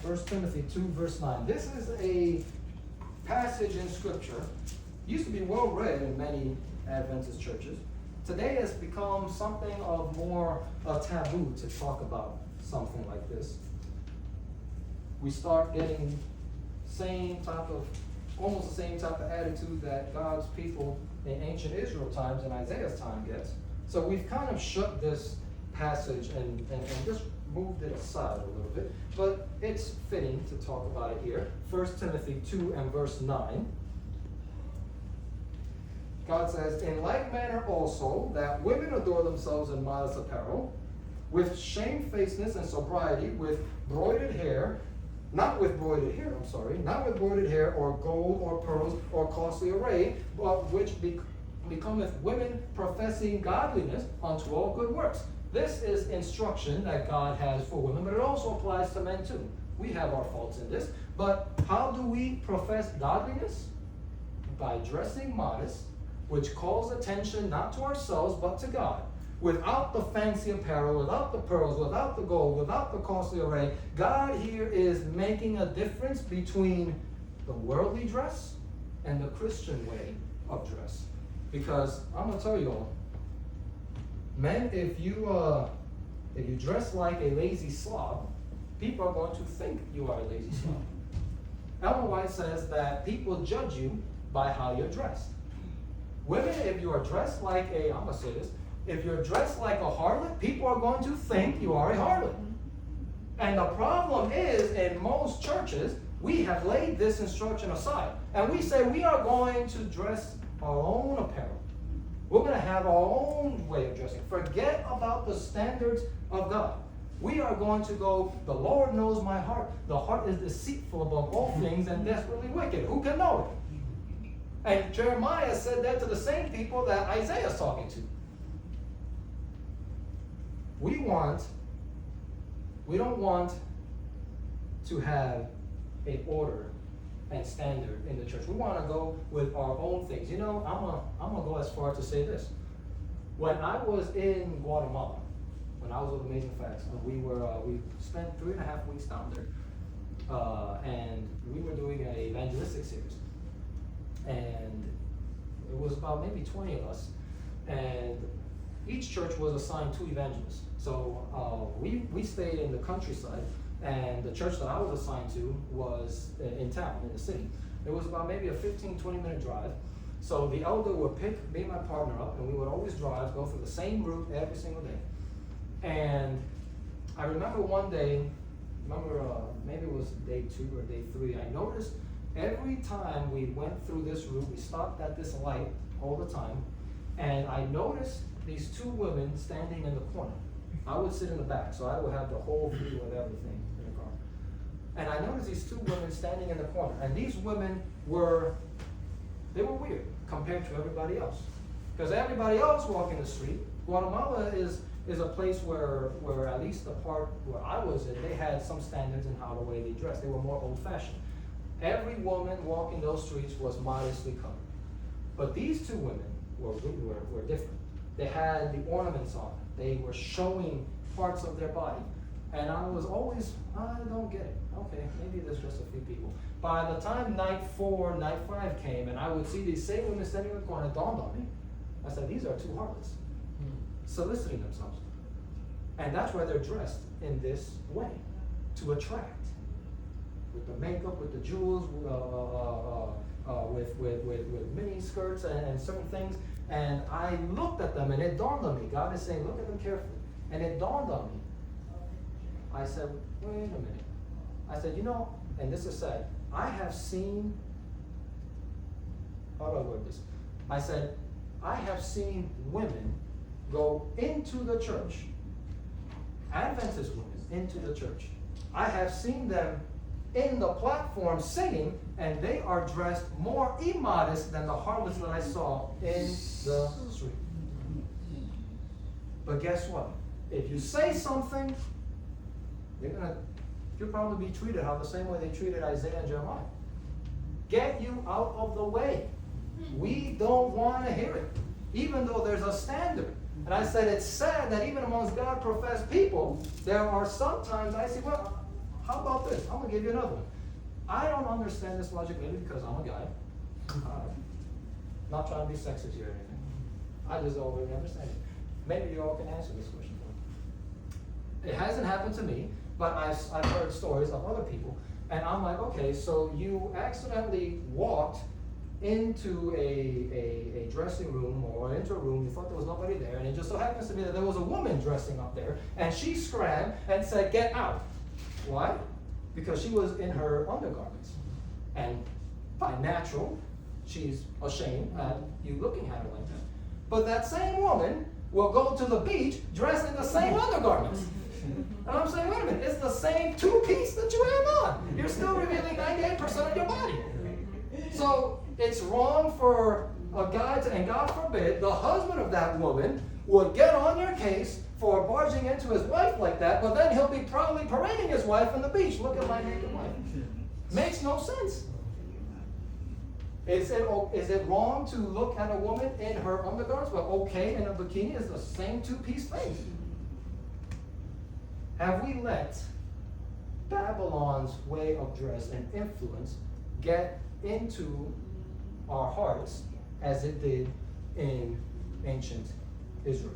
1 Timothy 2, verse 9. This is a passage in Scripture. Used to be well read in many Adventist churches. Today has become something of more a taboo to talk about something like this. We start getting almost the same type of attitude that God's people in ancient Israel times and Isaiah's time gets. So we've kind of shut this passage and just moved it aside a little bit. But it's fitting to talk about it here. 1 Timothy 2 and verse 9. God says, in like manner also, that women adorn themselves in modest apparel, with shamefacedness and sobriety, with broidered hair, not with broidered hair, or gold, or pearls, or costly array, but which becometh women professing godliness unto all good works. This is instruction that God has for women, but it also applies to men too. We have our faults in this, but how do we profess godliness? By dressing modest, which calls attention not to ourselves, but to God. Without the fancy apparel, without the pearls, without the gold, without the costly array, God here is making a difference between the worldly dress and the Christian way of dress. Because I'm going to tell you all, men, if you dress like a lazy slob, people are going to think you are a lazy slob. Ellen White says that people judge you by how you're dressed. Women, if you are dressed like I'm going to say this, if you're dressed like a harlot, people are going to think you are a harlot. And the problem is, in most churches, we have laid this instruction aside. And we say we are going to dress our own apparel. We're going to have our own way of dressing. Forget about the standards of God. We are going to go, the Lord knows my heart. The heart is deceitful above all things and desperately wicked. Who can know it? And Jeremiah said that to the same people that Isaiah is talking to. We don't want to have an order and standard in the church. We want to go with our own things. You know, I'm gonna go as far to say this. When I was in Guatemala, when I was with Amazing Facts, we spent 3.5 weeks down there, and we were doing an evangelistic series, and it was about maybe 20 of us, and each church was assigned 2 evangelists. So we stayed in the countryside, and the church that I was assigned to was in town, in the city. It was about maybe a 15-20 minute drive. So the elder would pick me and my partner up, and we would always drive, go through the same route every single day. And I remember one day, maybe it was day 2 or day 3, I noticed every time we went through this route, we stopped at this light all the time, and I noticed these 2 women standing in the corner. I would sit in the back, so I would have the whole view of everything in the car. And I noticed these 2 women standing in the corner, and these women were weird compared to everybody else. Because everybody else walking the street, Guatemala is a place where at least the part where I was in, they had some standards in how the way they dressed. They were more old-fashioned. Every woman walking those streets was modestly covered. But these 2 women were different. They had the ornaments on. They were showing parts of their body. And I was always, I don't get it. Okay, maybe there's just a few people. By the time night 4, night 5 came, and I would see these same women standing in the corner, it dawned on me. I said, these are 2 harlots, soliciting themselves. And that's why they're dressed in this way, to attract. With the makeup, with the jewels, with miniskirts and certain things. And I looked at them, and it dawned on me. God is saying, look at them carefully. And it dawned on me. I said, wait a minute. I said, you know, and this is sad, I have seen, how do I word this? I said, I have seen women go into the church, Adventist women into the church. I have seen them in the platform singing, and they are dressed more immodest than the harlots that I saw in the street. But guess what? If you say something, you'll probably be treated the same way they treated Isaiah and Jeremiah. Get you out of the way. We don't want to hear it, even though there's a standard. And I said it's sad that even amongst God-professed people, there are sometimes I say, well, how about this? I'm going to give you another one. I don't understand this logic maybe because I'm a guy. Not trying to be sexist here or anything. I just don't really understand it. Maybe you all can answer this question for me. It hasn't happened to me, but I've heard stories of other people, and I'm like, okay, so you accidentally walked into a dressing room or into a room, you thought there was nobody there, and it just so happens to be that there was a woman dressing up there, and she scrammed and said, get out. Why? Because she was in her undergarments. And by natural, she's ashamed at you looking at her like that. But that same woman will go to the beach dressed in the same undergarments. And I'm saying, wait a minute, it's the same two-piece that you have on. You're still revealing 98% of your body. So it's wrong for a guy to, and God forbid, the husband of that woman would get on your case for barging into his wife like that, but then he'll be proudly parading his wife on the beach. Look at my naked wife. Makes no sense. Is it wrong to look at a woman in her undergarments, but okay in a bikini? Is the same two-piece thing. Have we let Babylon's way of dress and influence get into our hearts as it did in ancient Israel?